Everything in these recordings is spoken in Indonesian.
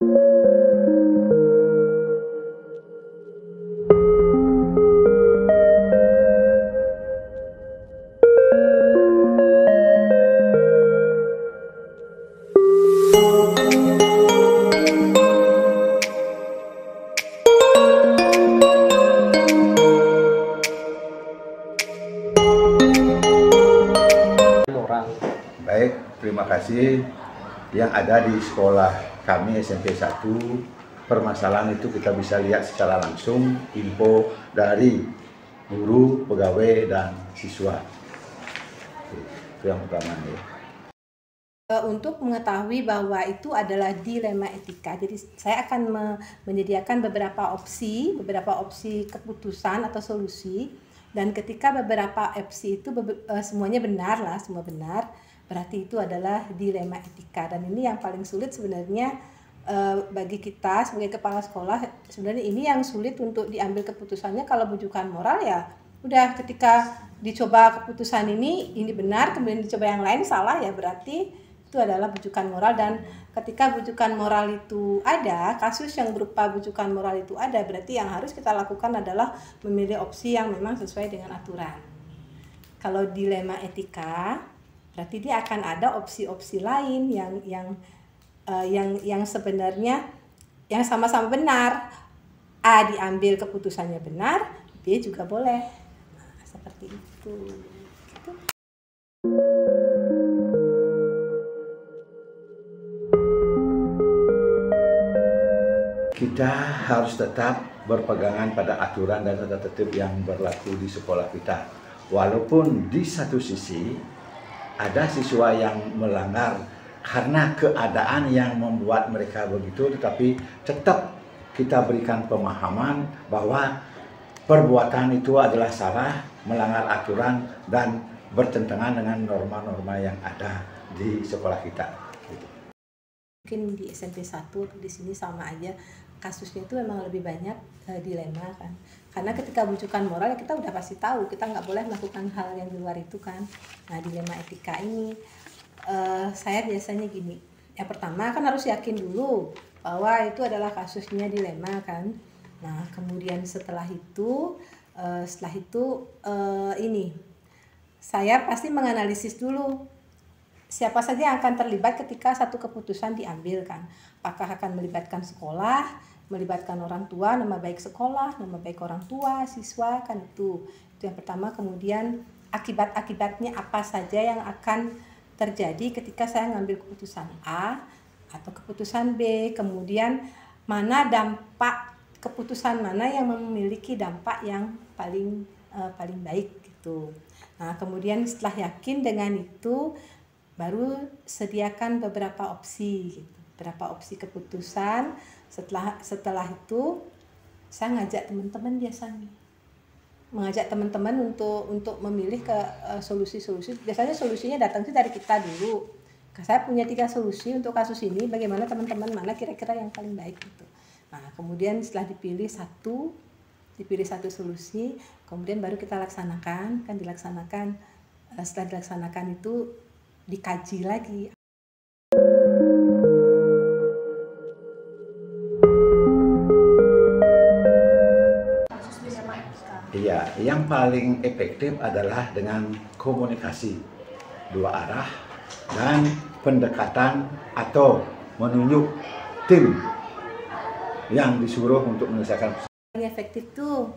Baik, terima kasih. Yang ada di sekolah kami SMP 1, permasalahan itu kita bisa lihat secara langsung info dari guru, pegawai, dan siswa. Itu yang pertama ya. Untuk mengetahui bahwa itu adalah dilema etika, jadi saya akan menyediakan beberapa opsi keputusan atau solusi, dan ketika beberapa opsi itu semuanya benar lah, semua benar, berarti itu adalah dilema etika. Dan ini yang paling sulit sebenarnya bagi kita sebagai kepala sekolah. Sebenarnya ini yang sulit untuk diambil keputusannya. Kalau bujukan moral ya udah, ketika dicoba keputusan ini benar, kemudian dicoba yang lain salah, ya berarti itu adalah bujukan moral. Dan ketika bujukan moral itu ada, kasus yang berupa bujukan moral itu ada, berarti yang harus kita lakukan adalah memilih opsi yang memang sesuai dengan aturan. Kalau dilema etika, berarti dia akan ada opsi-opsi lain yang sebenarnya yang sama-sama benar. A diambil keputusannya benar, B juga boleh. Nah, seperti itu. Gitu. Kita harus tetap berpegangan pada aturan dan tata tertib yang berlaku di sekolah kita. Walaupun di satu sisi ada siswa yang melanggar karena keadaan yang membuat mereka begitu, tetapi tetap kita berikan pemahaman bahwa perbuatan itu adalah salah, melanggar aturan, dan bertentangan dengan norma-norma yang ada di sekolah kita. Mungkin di SMP 1 di sini sama aja, kasusnya itu memang lebih banyak dilema kan. Karena ketika bujukan moral ya kita udah pasti tahu kita nggak boleh melakukan hal yang di luar itu kan. Nah, dilema etika ini saya biasanya gini. Yang pertama kan harus yakin dulu bahwa itu adalah kasusnya dilema kan. Nah, kemudian setelah itu saya pasti menganalisis dulu siapa saja yang akan terlibat ketika satu keputusan diambil kan. Apakah akan melibatkan sekolah, melibatkan orang tua, nama baik sekolah, nama baik orang tua, siswa, kan itu yang pertama. Kemudian akibat-akibatnya apa saja yang akan terjadi ketika saya ngambil keputusan A atau keputusan B. Kemudian mana dampak keputusan mana yang memiliki dampak yang paling baik gitu. Nah, kemudian setelah yakin dengan itu, baru sediakan beberapa opsi gitu. Beberapa opsi keputusan. Setelah itu saya ngajak teman-teman, biasanya mengajak teman-teman untuk memilih ke solusi-solusi. Biasanya solusinya datang sih dari kita dulu. Saya punya 3 solusi untuk kasus ini, bagaimana teman-teman, mana kira-kira yang paling baik gitu. Nah, kemudian setelah dipilih satu solusi, kemudian baru kita laksanakan. Setelah dilaksanakan itu dikaji lagi. Iya, yang paling efektif adalah dengan komunikasi 2 arah dan pendekatan atau menunjuk tim yang disuruh untuk menyelesaikan. Yang efektif tuh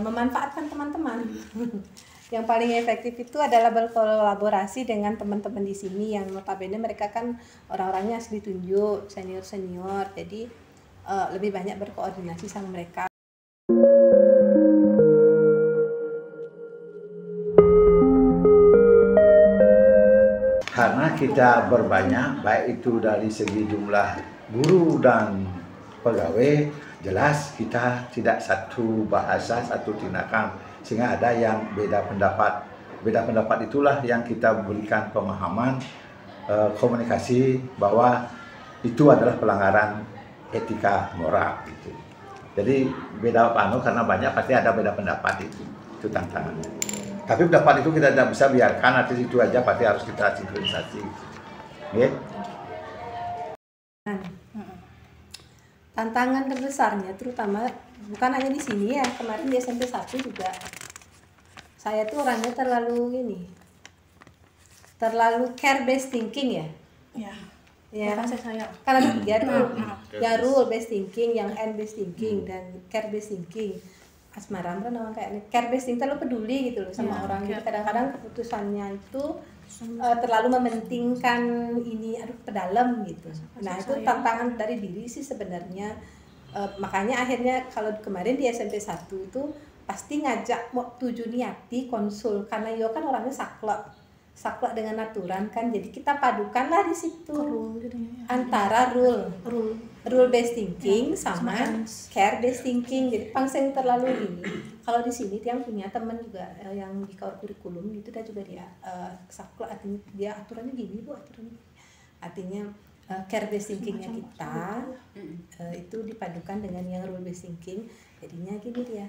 memanfaatkan teman-teman. Yang paling efektif itu adalah berkolaborasi dengan teman-teman di sini yang notabene mereka kan orang-orangnya asli tunjuk, senior-senior, jadi lebih banyak berkoordinasi sama mereka. Karena kita berbanyak, baik itu dari segi jumlah guru dan pegawai, jelas kita tidak satu bahasa, satu tindakan, sehingga ada yang beda pendapat. Beda pendapat itulah yang kita berikan pemahaman, komunikasi bahwa itu adalah pelanggaran etika moral gitu. Jadi beda karena banyak pasti ada beda pendapat itu tantangannya. Tapi pendapat itu kita tidak bisa biarkan artis itu aja, pasti harus kita sinkronisasi. Okay? Tantangan terbesarnya terutama bukan hanya di sini ya, kemarin di SMP 1 juga saya tuh orangnya terlalu care based thinking ya. Ya. Ya, Saya. kan ada 3 tuh, yang rule based thinking, yang end based thinking, dan care based thinking. Asmara nama kayak care based thinking terlalu peduli gitu loh sama orang. Jadi kadang-kadang keputusannya itu terlalu mementingkan ini ke dalam gitu. Nah itu tantangan dari diri sih sebenarnya. Makanya akhirnya kalau kemarin di SMP 1 itu pasti ngajak mau tuju niati konsul, karena yo kan orangnya saklek dengan aturan kan, jadi kita padukanlah di situ antara rule based thinking sama care based thinking. Jadi pangseng terlalu ini. Kalau di sini dia punya teman juga yang di kurikulum itu dia juga dia saklek, artinya dia aturannya gini bu, artinya care based thinkingnya kita itu dipadukan dengan yang rule based thinking, jadinya gini dia.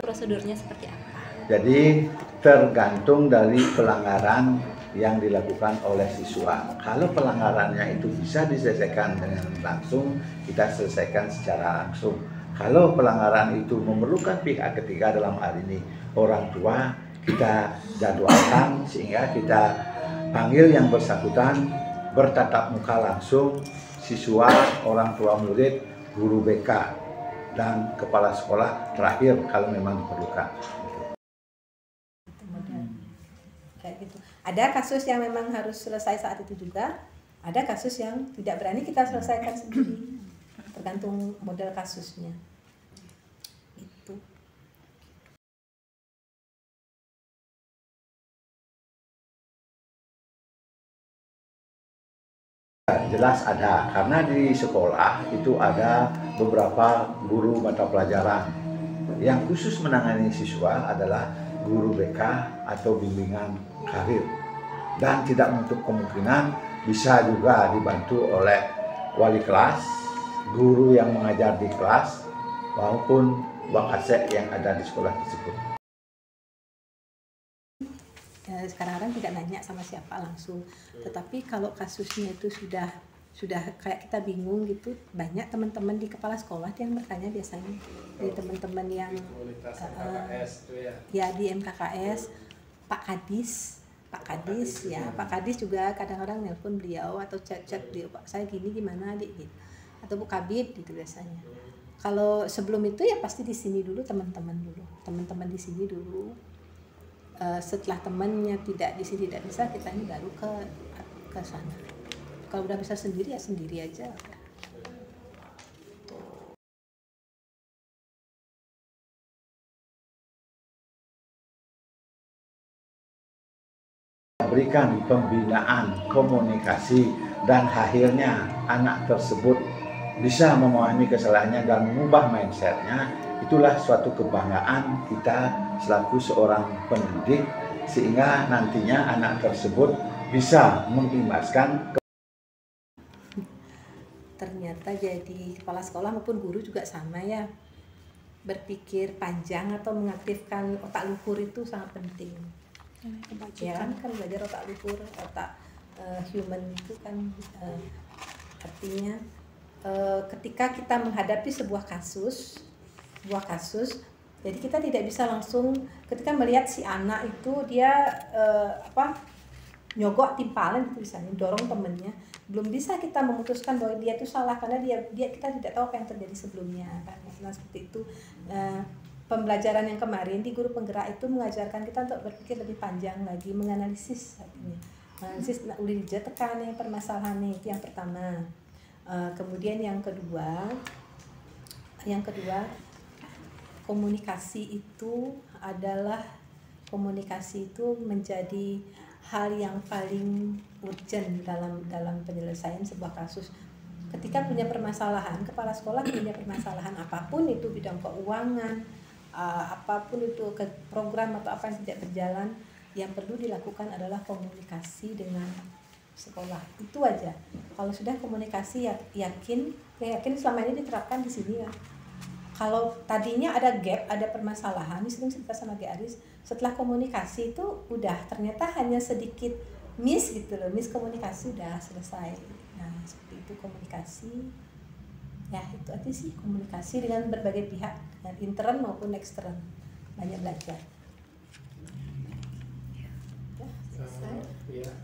Prosedurnya seperti apa? Jadi tergantung dari pelanggaran yang dilakukan oleh siswa. Kalau pelanggarannya itu bisa diselesaikan dengan langsung, kita selesaikan secara langsung. Kalau pelanggaran itu memerlukan pihak ketiga, dalam hal ini orang tua, kita jadwalkan sehingga kita panggil yang bersangkutan bertatap muka langsung, siswa, orang tua murid, guru BK, dan kepala sekolah terakhir kalau memang diperlukan. Kayak gitu. Ada kasus yang memang harus selesai saat itu juga, ada kasus yang tidak berani kita selesaikan sendiri, tergantung model kasusnya. Itu. Jelas ada, karena di sekolah itu ada beberapa guru mata pelajaran yang khusus menangani siswa adalah guru BK atau bimbingan karir, dan tidak menutup kemungkinan bisa juga dibantu oleh wali kelas, guru yang mengajar di kelas maupun wakasek yang ada di sekolah tersebut. Sekarang tidak nanya sama siapa langsung, tetapi kalau kasusnya itu sudah kayak kita bingung gitu, banyak teman-teman di kepala sekolah yang bertanya biasanya, dari teman-teman yang ya di MKKS, Pak Kadis ya, Pak Kadis juga kadang-kadang nelpon beliau atau chat beliau, Pak saya gini gimana adik gitu, atau Bu Kabid gitu biasanya. Kalau sebelum itu ya pasti di sini dulu teman-teman di sini dulu. Setelah temannya tidak di sini tidak bisa, kita ini baru ke sana. Kalau udah bisa sendiri ya sendiri aja. Berikan pembinaan komunikasi dan akhirnya anak tersebut bisa memahami kesalahannya dan mengubah mindsetnya, itulah suatu kebanggaan kita selaku seorang pendidik, sehingga nantinya anak tersebut bisa mengimbaskan. Ternyata jadi kepala sekolah maupun guru juga sama ya, berpikir panjang atau mengaktifkan otak luhur itu sangat penting. Ya kan belajar otak luhur, otak human itu kan artinya ketika kita menghadapi sebuah kasus, jadi kita tidak bisa langsung ketika melihat si anak itu dia nyogok timpalan gitu misalnya, dorong temennya, belum bisa kita memutuskan bahwa dia itu salah karena dia kita tidak tahu apa yang terjadi sebelumnya kan. Nah seperti itu. Pembelajaran yang kemarin di guru penggerak itu mengajarkan kita untuk berpikir lebih panjang lagi, menganalisis artinya. Menganalisis udah tekan yang permasalahannya, itu yang pertama. Kemudian yang kedua komunikasi itu menjadi hal yang paling urgent dalam penyelesaian sebuah kasus. Ketika punya permasalahan, kepala sekolah punya permasalahan apapun itu, bidang keuangan, apapun itu ke program atau apa yang tidak berjalan, yang perlu dilakukan adalah komunikasi dengan sekolah. Itu aja. Kalau sudah komunikasi yakin selama ini diterapkan di sini ya. Kalau tadinya ada gap, ada permasalahan, ini sering cerita sama G. Aris, setelah komunikasi itu udah ternyata hanya sedikit miss gitu loh, miskomunikasi udah selesai. Nah seperti itu komunikasi, ya itu aja sih, komunikasi dengan berbagai pihak, dengan intern maupun ekstern, banyak belajar. Ya, selesai. Ya.